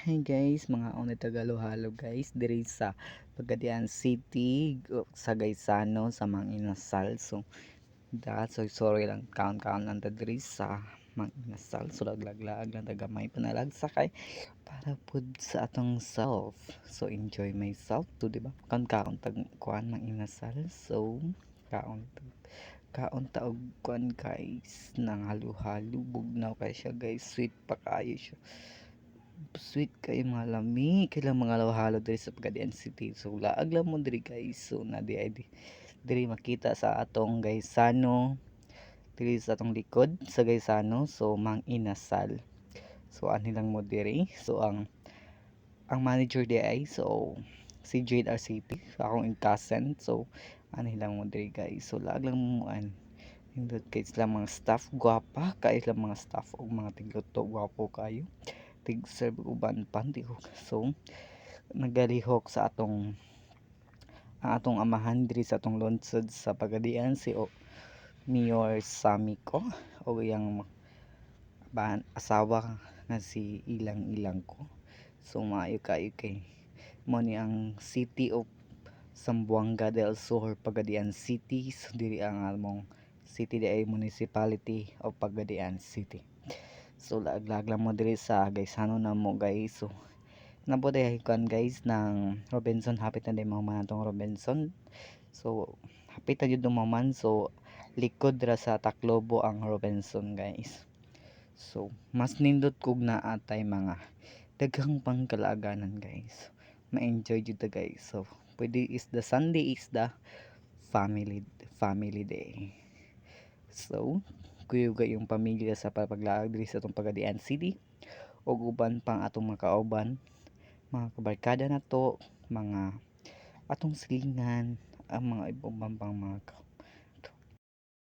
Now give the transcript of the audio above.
Hi guys, mga onay Tagalohalo guys, diri sa Pagadian City sa Gaisano sa Manginasal. So sorry lang kaon lang ta diri sa Manginasal. So laglag lang tagamay panalag sakay para pud sa atong self. So enjoy myself to, di ba? Kaon tag kuan Manginasal. So kaon ta og kuan guys, nang halo-halo bugnaw kay siya guys, sweet pa kayo siya. Sweet kay mga lami kay lang mga halo diri sa Pagadian City. So laag lang mo diri guys. So na di ay diri makita sa atong Gaisano, diri sa atong likod sa Gaisano. So Mang Inasal. So ani lang mo diri. So ang manager di ay si Jade R City, akong cousin. So ani lang mo diri guys. So laag lang mo hindot kay sila mga staff gwapa kay sila mga staff og mga tigluto gwapo kayo, tig serve uban pantihok. So nagalihok sa ang atong amahan diri sa atong lungsod sa Pagadian, si Mayor Samiko o iyang asawa nga si Ilang ko. So maayo kayo kay mo ni ang City of Zamboanga del Sur, Pagadian City. So diri ang among city di ay municipality of Pagadian City. So laag lang mo diri sa Gaisano na mo guys. So nabuti kan guys ng Robinson, hapit na din mga manatong Robinson. So hapit na jud man. So likod ra sa Taclobo ang Robinson guys. So mas nindot kog na atay mga daghang pangkalaganan guys, ma-enjoy jud ta guys. So pwede is the Sunday is the family day. So kuyog yung pamilya sa paglaag diri sa atong Pagadian City ug uban pang atong mga kauban, mga kabarkada na to, mga atong silingan, ang mga ibang pang mga